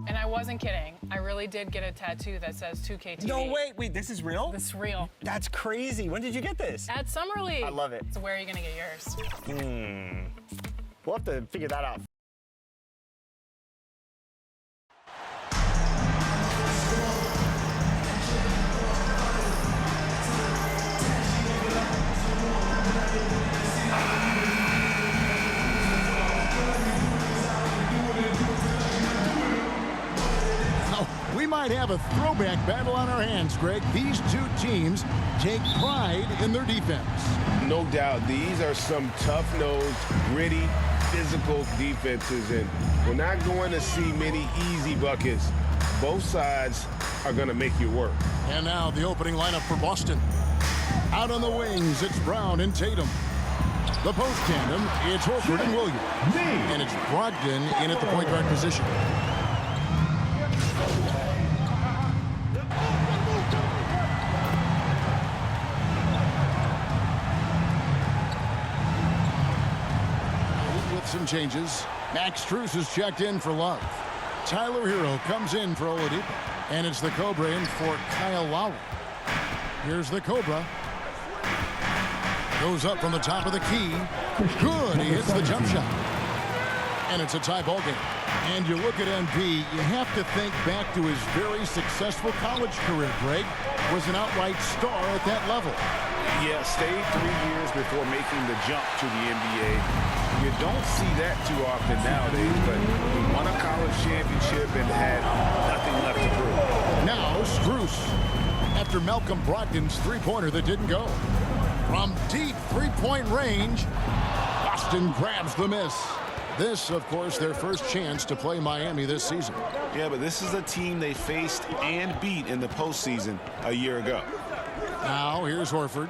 And I wasn't kidding. I really did get a tattoo that says 2K TV. No, wait, this is real? This is real. That's crazy. When did you get this? At Summer League. I love it. So where are you going to get yours? We'll have to figure that out. We might have a throwback battle on our hands, Greg. These two teams take pride in their defense. No doubt, these are some tough-nosed, gritty, physical defenses, and we're not going to see many easy buckets. Both sides are going to make you work. And now the opening lineup for Boston. Out on the wings, it's Brown and Tatum. The post tandem, it's Horford and Williams. And it's Brogdon in at the point guard position. Some changes. Max Strus is checked in for Love. Tyler Hero comes in for Oladipo. And it's the Cobra in for Kyle Lowry. Here's the Cobra. Goes up from the top of the key. Good. He hits the jump shot. And it's a tie ball game. And you look at MB, you have to think back to his very successful college career, Greg. Was an outright star at that level. Yeah, stayed 3 years before making the jump to the NBA. You don't see that too often nowadays, but he won a college championship and had nothing left to prove. Now, Strus, after Malcolm Brogdon's three-pointer that didn't go. From deep three-point range, Boston grabs the miss. This, of course, their first chance to play Miami this season. Yeah, but this is a team they faced and beat in the postseason a year ago. Now, here's Horford.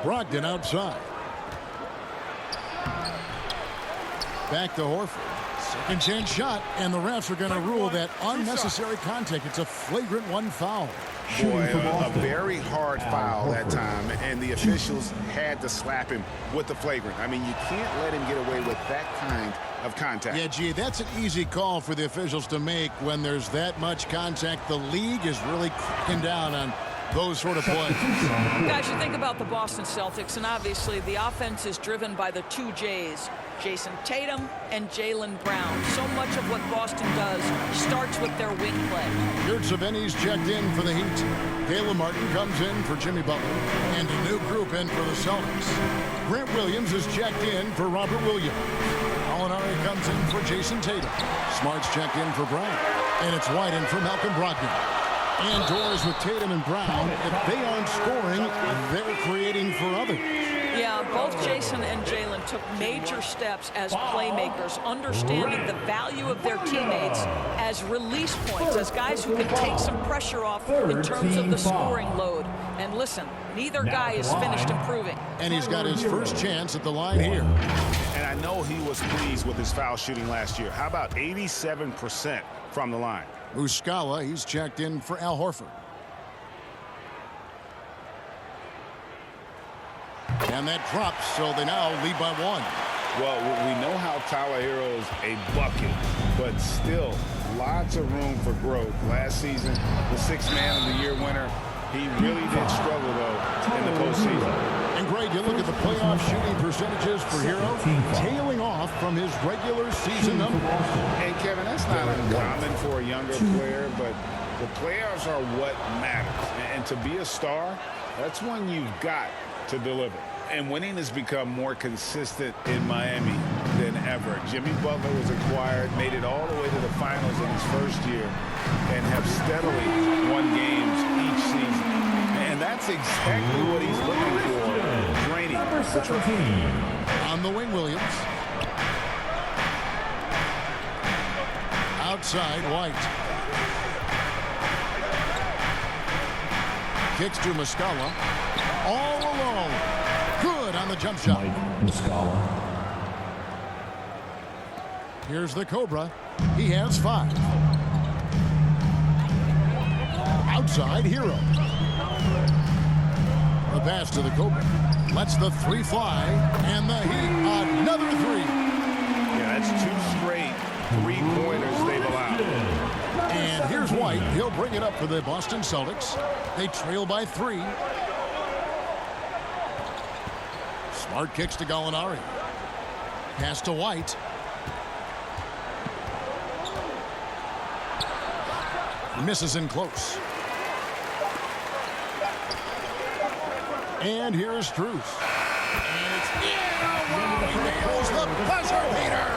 Brogdon outside. Back to Horford. Second chance shot, and the refs are going to rule that unnecessary contact. It's a flagrant one foul. Boy, a very hard foul that time, and the officials had to slap him with the flagrant. I mean, you can't let him get away with that kind of contact. Yeah, gee, that's an easy call for the officials to make when there's that much contact. The league is really cracking down on those sort of plays. Guys, you think about the Boston Celtics, and obviously the offense is driven by the two J's, Jason Tatum and Jaylen Brown. So much of what Boston does starts with their wing play. Yurtseven's checked in for the Heat. Caleb Martin comes in for Jimmy Butler. And a new group in for the Celtics. Grant Williams is checked in for Robert Williams. Molinari comes in for Jason Tatum. Smart's checked in for Brown. And it's White in for Malcolm Brogdon. Indoors with Tatum and Brown. If they aren't scoring, they're creating for others. Yeah, both Jason and Jaylen took major steps as playmakers, understanding the value of their teammates as release points, as guys who can take some pressure off in terms of the scoring load. And listen, neither guy is finished improving. And he's got his first chance at the line here. And I know he was pleased with his foul shooting last year. How about 87% from the line? Muscala, he's checked in for Al Horford. And that drops, so they now lead by one. Well, we know how Tyler Hero's a bucket, but still lots of room for growth. Last season, the Sixth Man of the Year winner, he really did struggle, though, in the postseason. And, Greg, you look at the playoff shooting percentages for Hero, tailing off from his regular season numbers. And, Kevin, that's not uncommon for a younger player, but the playoffs are what matters. And to be a star, that's when you've got to deliver. And winning has become more consistent in Miami than ever. Jimmy Butler was acquired, made it all the way to the finals in his first year, and have steadily won games each season. And that's exactly what he's looking for, draining the trophy. On the wing, Williams. Outside, White. Kicks to Muscala. All alone. Good on the jump shot. Here's the Cobra. He has 5. Outside, Hero. The pass to the Cobra. Lets the 3 fly. And the Heat, another 3. Yeah, That's 2 straight 3-pointers they've allowed. And here's White. He'll bring it up for the Boston Celtics. They trail by 3. Smart kicks to Gallinari. Pass to White. Misses in close. And here's Strus. And it's he nails the buzzer beater.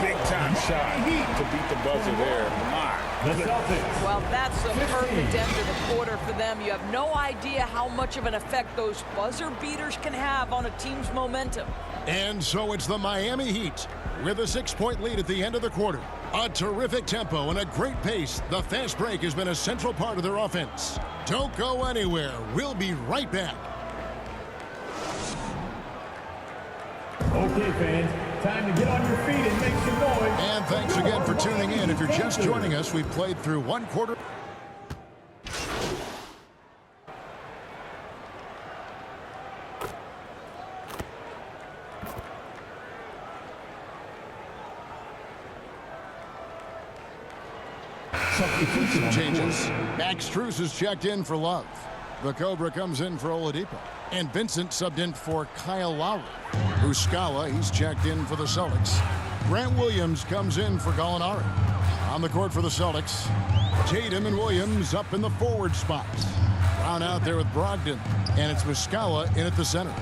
Big-time shot to beat the buzzer there. My goodness. Well, that's the perfect end of the quarter for them. You have no idea how much of an effect those buzzer beaters can have on a team's momentum. And so it's the Miami Heat with a 6-point lead at the end of the quarter. A terrific tempo and a great pace. The fast break has been a central part of their offense. Don't go anywhere. We'll be right back. Okay, fans, time to get on your feet and make some noise. And thanks again for tuning in. If you're just joining us, we've played through 1 quarter. Substitution Changes. Max Strus is checked in for Love. The Cobra comes in for Oladipo. And Vincent subbed in for Kyle Lowry. Muscala, he's checked in for the Celtics. Grant Williams comes in for Gallinari. On the court for the Celtics, Tatum and Williams up in the forward spots. Brown out there with Brogdon. And it's Muscala in at the center.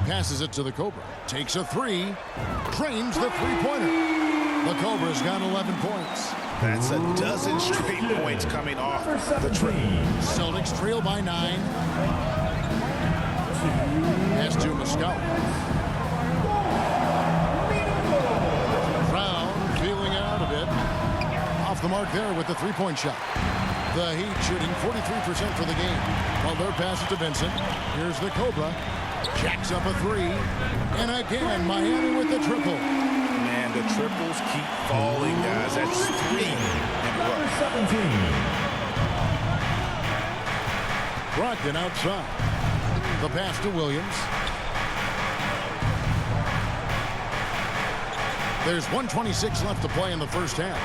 Passes it to the Cobra. Takes a 3. Drains the 3-pointer. The Cobra's got 11 points. That's a dozen straight points coming off the trip. Celtics trail by 9. Pass to Muscala. Brown feeling it out a bit. Off the mark there with the 3-point shot. The Heat shooting 43% for the game. Butler passes to Vincent. Here's the Cobra. Jacks up a 3. And again, Miami with the triple. Man, the triples keep falling, guys. That's 3 in a row. 17. Brogdon outside. The pass to Williams. There's 1:26 left to play in the first half.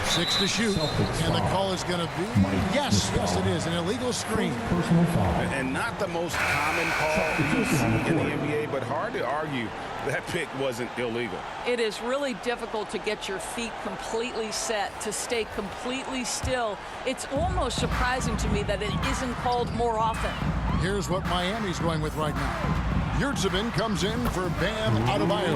6 to shoot. And the call is going to be, yes, it is, an illegal screen. Personal foul. And not the most common call you see in the NBA, but hard to argue that pick wasn't illegal. It is really difficult to get your feet completely set, to stay completely still. It's almost surprising to me that it isn't called more often. Here's what Miami's going with right now. Yurtseven comes in for Bam Adebayo.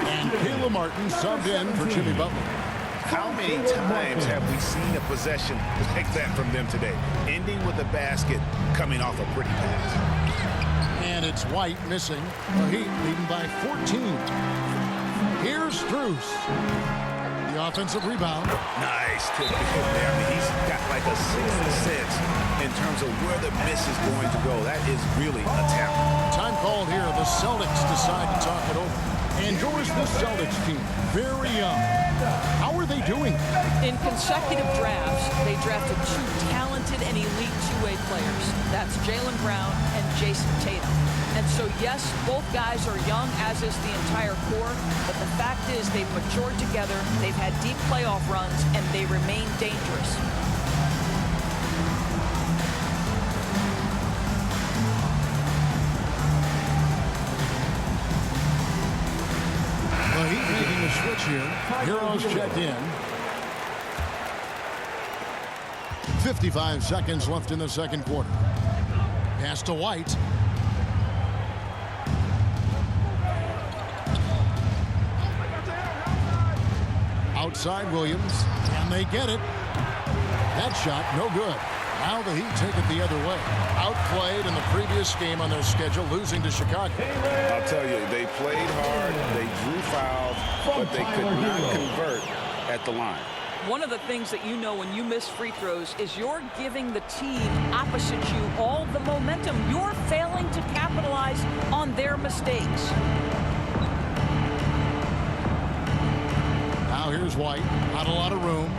And Caleb Martin subbed in for Jimmy Butler. How many times have we seen a possession like that from them today? Ending with a basket, coming off a pretty pass. And it's White missing. The Heat leading by 14. Here's Strus. The offensive rebound. Nice tip there. I mean, he's got like a 6th sense in terms of where the miss is going to go. That is really a talent. Time called here. The Celtics decide to talk it over. And yours, the Celtics team, very young. How are they doing? In consecutive drafts, they drafted 2 talented and elite two-way players. That's Jaylen Brown and Jason Tatum. And so, yes, both guys are young, as is the entire core. But the fact is they've matured together, they've had deep playoff runs, and they remain dangerous. The Heat making a switch here. Heroes checked in. 55 seconds left in the second quarter. Pass to White. Outside Williams. And they get it. That shot, no good. Now the Heat take it the other way. Outplayed in the previous game on their schedule, losing to Chicago. I'll tell you, they played hard, they drew fouls, but they could not convert at the line. One of the things that you know when you miss free throws is you're giving the team opposite you all the momentum. You're failing to capitalize on their mistakes. Now here's White. Not a lot of room.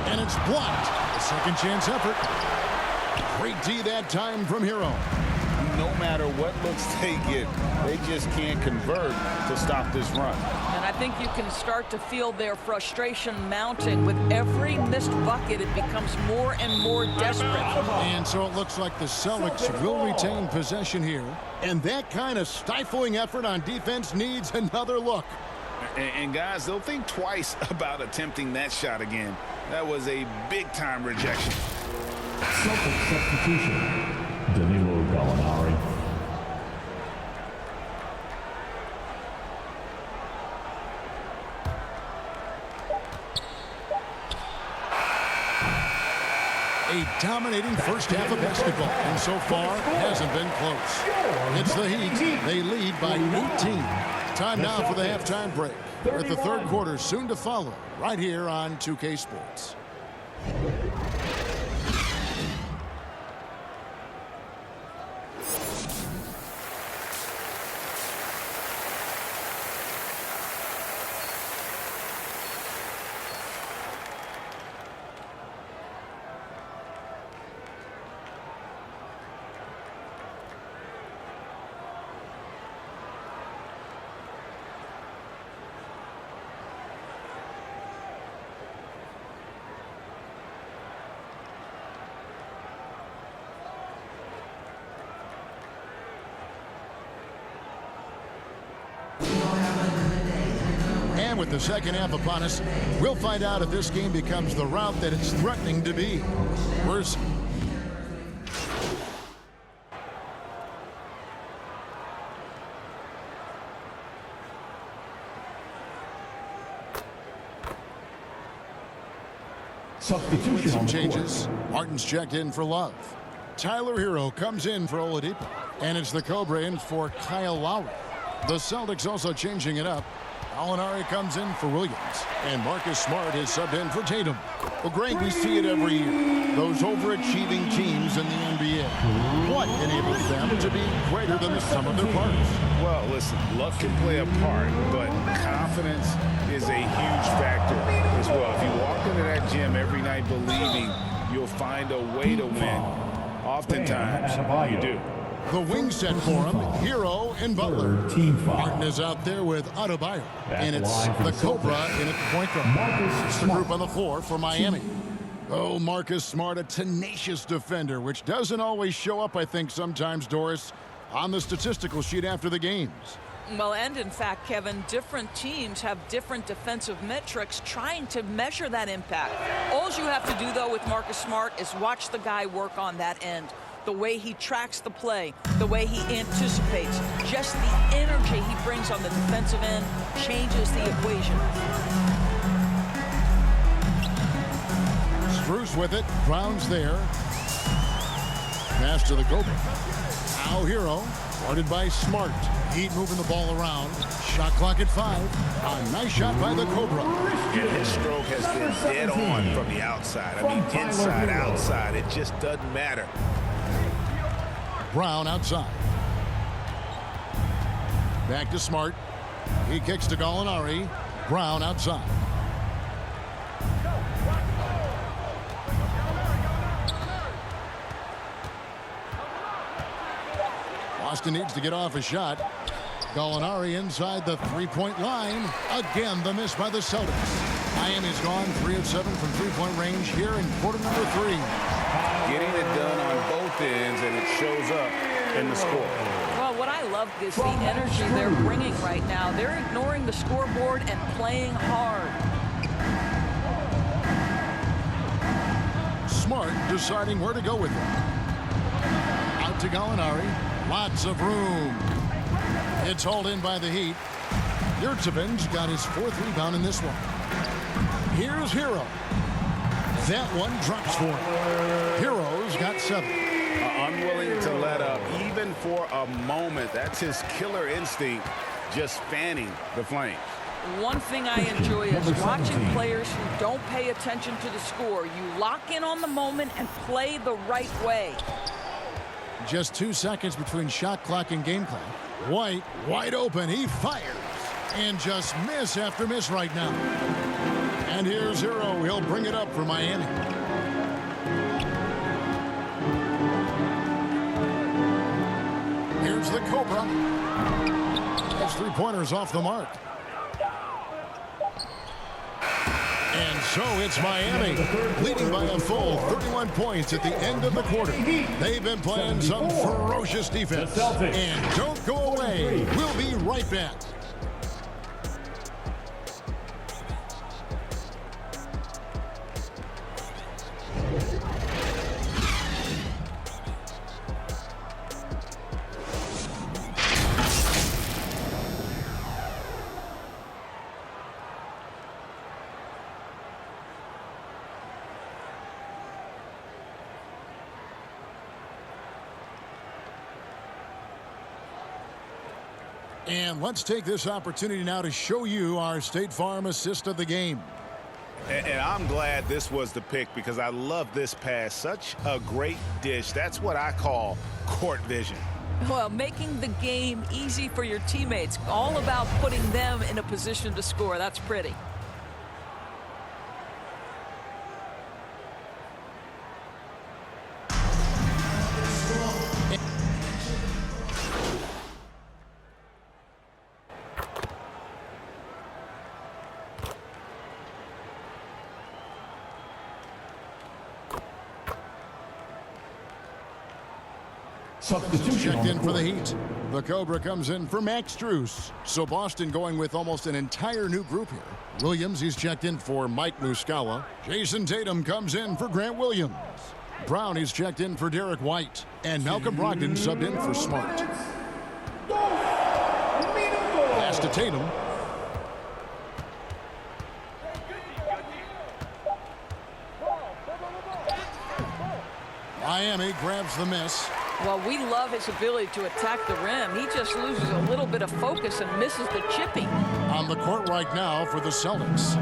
And it's blocked. A second chance effort. Great D that time from Hero. no matter what looks they get, they just can't convert to stop this run. And I think you can start to feel their frustration mounting. With every missed bucket, it becomes more and more desperate. And so it looks like the Celtics will retain possession here. And that kind of stifling effort on defense needs another look. And guys, they'll think twice about attempting that shot again. That was a big-time rejection. Celtics substitution. Danilo Gallinari. A dominating first half of basketball, and so far hasn't been close. It's the Heat. They lead by 18. Time now for the halftime break, with the third quarter soon to follow, right here on 2K Sports. And with the second half upon us, we'll find out if this game becomes the route that it's threatening to be. Worse. Substitution Some on the changes. Martin's checked in for Love. Tyler Hero comes in for Oladipo. And it's the Cobra in for Kyle Lowry. The Celtics also changing it up. Gallinari comes in for Williams. And Marcus Smart is subbed in for Tatum. Well, Greg, we see it every year. Those overachieving teams in the NBA. What enables them to be greater than the sum of their parts? Well, listen, luck can play a part, but confidence is a huge factor as well. If you walk into that gym every night believing you'll find a way to win, oftentimes you do. The wing set for him, Hero and Butler. Team foul. Martin is out there with Adebayo. And it's line for the the Cobra Celtics. in at the point guard. Marcus It's the Smart. group on the floor for Miami. Oh, Marcus Smart, a tenacious defender, which doesn't always show up, I think, sometimes, Doris, on the statistical sheet after the games. Well, and in fact, Kevin, different teams have different defensive metrics trying to measure that impact. All you have to do, though, with Marcus Smart is watch the guy work on that end. The way he tracks the play, the way he anticipates, just the energy he brings on the defensive end changes the equation. Strus with it, Brown's there. Pass to the Cobra. Now Hero, guarded by Smart. Heat moving the ball around. Shot clock at 5. A nice shot by the Cobra. And his stroke has been dead on from the outside. I mean, inside, outside, it just doesn't matter. Brown outside. Back to Smart. He kicks to Gallinari. Brown outside. Boston needs to get off a shot. Gallinari inside the three-point line. Again, the miss by the Celtics. Miami's gone 3 of 7 from three-point range here in quarter number 3. Getting it done on both ends, and it shows up in the score. Well, what I love is the energy they're bringing right now. They're ignoring the scoreboard and playing hard. Smart deciding where to go with it. Out to Gallinari. Lots of room. It's hauled in by the Heat. Yurtsevic's got his 4th rebound in this one. Here's Hero. That one drops for him. Hero's got 7. Unwilling to let up, even for a moment. That's his killer instinct, just fanning the flame. One thing I enjoy is watching players who don't pay attention to the score. You lock in on the moment and play the right way. Just 2 seconds between shot clock and game clock. White, wide open. He fires. And just miss after miss right now. And here's Hero. He'll bring it up for Miami. Here's the Cobra. Has 3-pointers off the mark. And so it's Miami, leading by a full 31 points at the end of the quarter. They've been playing some ferocious defense. And don't go away. We'll be right back. And let's take this opportunity now to show you our State Farm assist of the game. And I'm glad this was the pick because I love this pass. Such a great dish. That's what I call court vision. Well, making the game easy for your teammates. All about putting them in a position to score. That's pretty. Substitution Checked on in the for the court. Heat. The Cobra comes in for Max Strus. So Boston going with almost an entire new group here. Williams, he's checked in for Mike Muscala. Jason Tatum comes in for Grant Williams. Brown, he's checked in for Derek White. And Malcolm Brogdon subbed in for Smart. Pass to Tatum. Miami grabs the miss. Well, we love his ability to attack the rim. He just loses a little bit of focus and misses the chipping. On the court right now for the Celtics.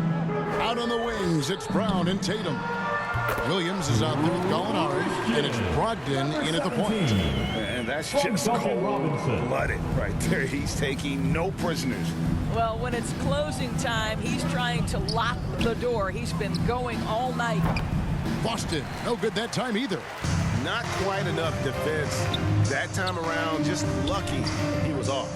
Out on the wings, it's Brown and Tatum. Williams is out there with Gallinari, and it's Brogdon in at the point. And that's just cold-blooded right there. He's taking no prisoners. Well, when it's closing time, he's trying to lock the door. He's been going all night. Boston, no good that time either. Not quite enough defense that time around. Just lucky he was off.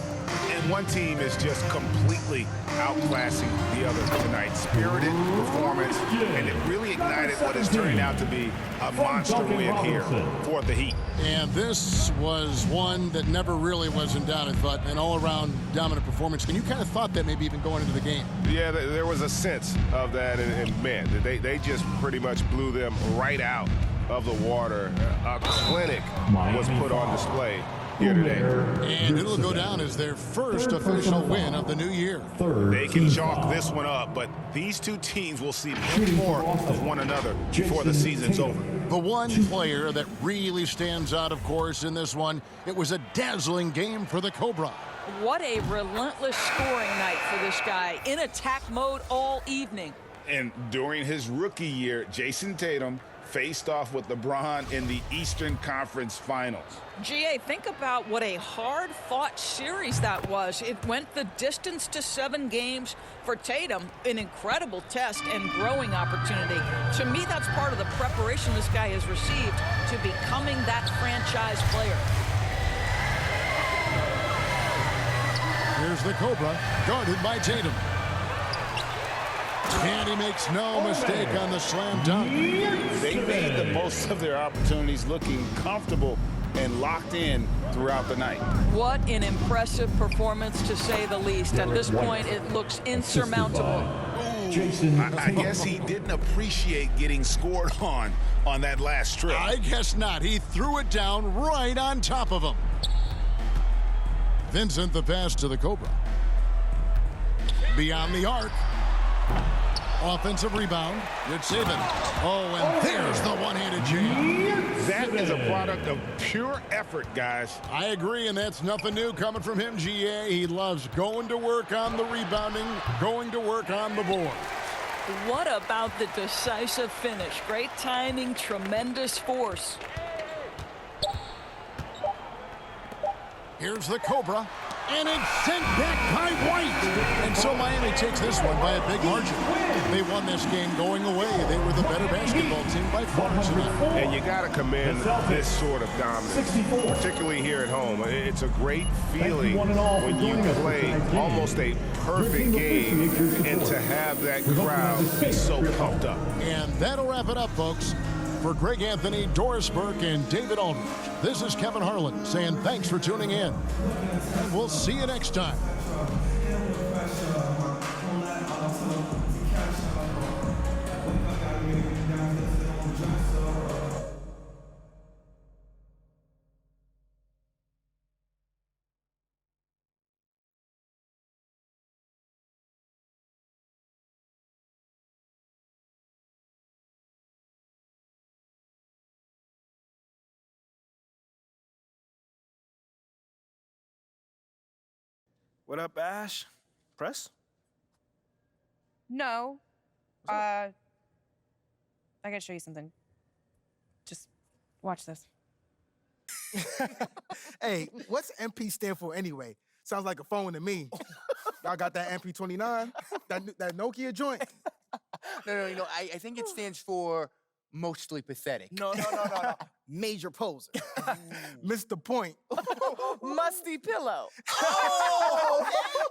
And one team is just completely outclassing the other tonight. Spirited performance, and it really ignited what is turning out to be a monster win here for the Heat. And this was one that never really was in doubt, I thought. An all-around dominant performance. And you kind of thought that maybe even going into the game. Yeah, there was a sense of that, and man, they just pretty much blew them right out of the water. A clinic was put on display here today. And it'll go down as their first official win of the new year. They can chalk this one up, but these two teams will see much more of one another before the season's over. The one player that really stands out, of course, in this one, it was a dazzling game for the Cobra. What a relentless scoring night for this guy. In attack mode all evening. And during his rookie year, Jason Tatum faced off with LeBron in the Eastern Conference Finals. GA, think about what a hard-fought series that was. It went the distance to 7 games. For Tatum, an incredible test and growing opportunity. To me, that's part of the preparation this guy has received to becoming that franchise player. Here's the Cobra, guarded by Tatum. And he makes no mistake on the slam dunk. They made the most of their opportunities, looking comfortable and locked in throughout the night. What an impressive performance, to say the least. At this point, it looks insurmountable. I guess he didn't appreciate getting scored on that last trip. I guess not. He threw it down right on top of him. Vincent, the pass to the Cobra. Beyond the arc. Offensive rebound. Good saving. Oh, and there's the one-handed jam. That is a product of pure effort, guys. I agree, and that's nothing new coming from him, GA. He loves going to work on the rebounding, going to work on the board. What about the decisive finish? Great timing, tremendous force. Here's the Cobra, and it's sent back by White. And so Miami takes this one by a big margin. They won this game going away. They were the better basketball team by far tonight. And you got to commend this sort of dominance, particularly here at home. It's a great feeling when you play almost a perfect game and to have that crowd be so pumped up. And that'll wrap it up, folks. For Greg Anthony, Doris Burke, and David Aldridge, this is Kevin Harlan saying thanks for tuning in. And we'll see you next time. What up, Ash? Press? No. I gotta show you something. Just watch this. Hey, what's MP stand for anyway? Sounds like a phone to me. Y'all got that MP29? That Nokia joint? No, I think it stands for mostly pathetic. No. Major poser. Missed the point. Musty pillow.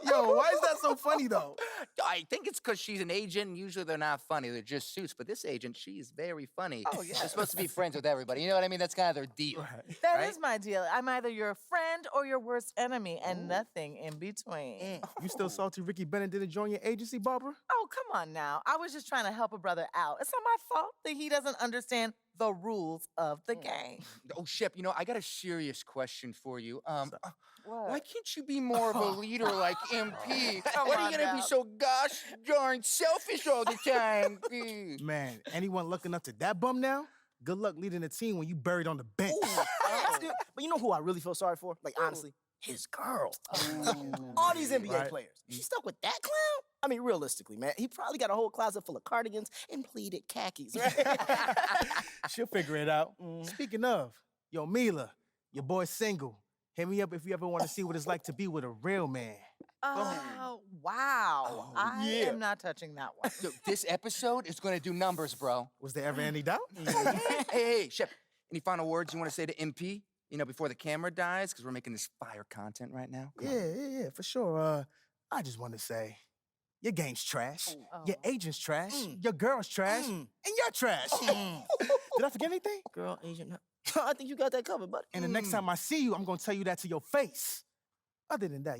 Yo, why is that so funny, though? I think it's because she's an agent, and usually they're not funny. They're just suits. But this agent, she's very funny. Oh, yeah. They're supposed to be friends with everybody. You know what I mean? That's kind of their deal. That is my deal. I'm either your friend or your worst enemy, and nothing in between. You still salty Ricky Bennett didn't join your agency, Barbara? Oh, come on now. I was just trying to help a brother out. It's not my fault that he doesn't understand the rules of the game. Oh, Shep, I got a serious question for you. What? Why can't you be more of a leader like MP? Come Why are on you gonna now. be so gosh darn selfish all the time? Man, anyone lucky enough to that bum now? Good luck leading the team when you buried on the bench. But you know who I really feel sorry for? Like, honestly, his girl. All these NBA players. She stuck with that clown? I mean, realistically, man, he probably got a whole closet full of cardigans and pleated khakis, right? She'll figure it out. Speaking of, yo, Mila, your boy's single. Hit me up if you ever want to see what it's like to be with a real man. Oh, wow. I am not touching that one. So this episode is gonna do numbers, bro. Was there ever any doubt? Hey, Shep, any final words you want to say to MP? Before the camera dies, because we're making this fire content right now. Come on. Yeah, for sure. I just want to say, your game's trash. Your agent's trash. Your girl's trash. And you're trash. Did I forget anything? Girl, agent. I think you got that covered, buddy. And the next time I see you, I'm going to tell you that to your face. Other than that,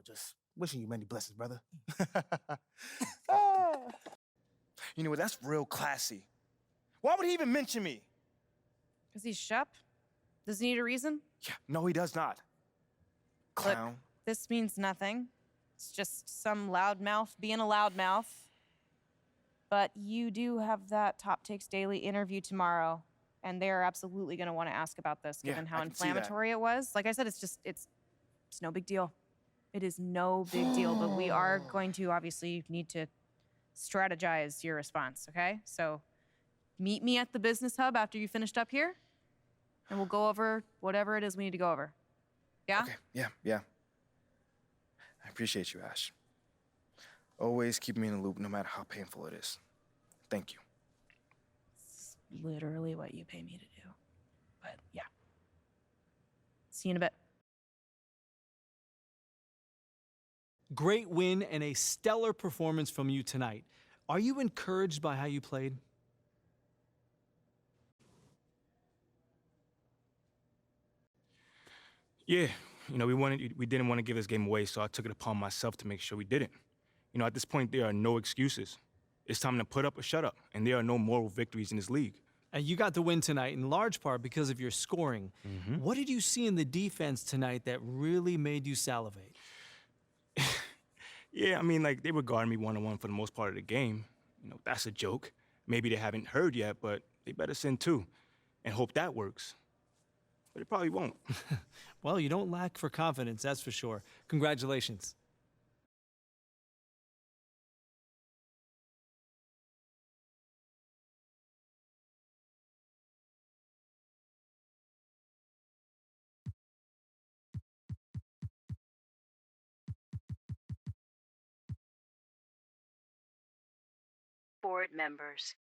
just wishing you many blessings, brother. You know what? That's real classy. Why would he even mention me? Because he's Shep? Does he need a reason? Yeah, no, he does not. Clown. Look, this means nothing. It's just some loudmouth being a loudmouth. But you do have that Top Takes Daily interview tomorrow, and they're absolutely going to want to ask about this, given how I can see that. inflammatory it was. Like I said, it's no big deal. It is no big deal, but we are going to obviously need to strategize your response, okay? So meet me at the business hub after you finished up here, and we'll go over whatever it is we need to go over. Yeah? Okay, yeah. I appreciate you, Ash. Always keep me in the loop, no matter how painful it is. Thank you. It's literally what you pay me to do. But yeah. See you in a bit. Great win and a stellar performance from you tonight. Are you encouraged by how you played? Yeah, we didn't want to give this game away, so I took it upon myself to make sure we didn't. At this point, there are no excuses. It's time to put up or shut up, and there are no moral victories in this league. And you got the win tonight in large part because of your scoring. What did you see in the defense tonight that really made you salivate? Yeah, they were guarding me one-on-one for the most part of the game. That's a joke. Maybe they haven't heard yet, but they better send two and hope that works. But it probably won't. Well, you don't lack for confidence, that's for sure. Congratulations. board members.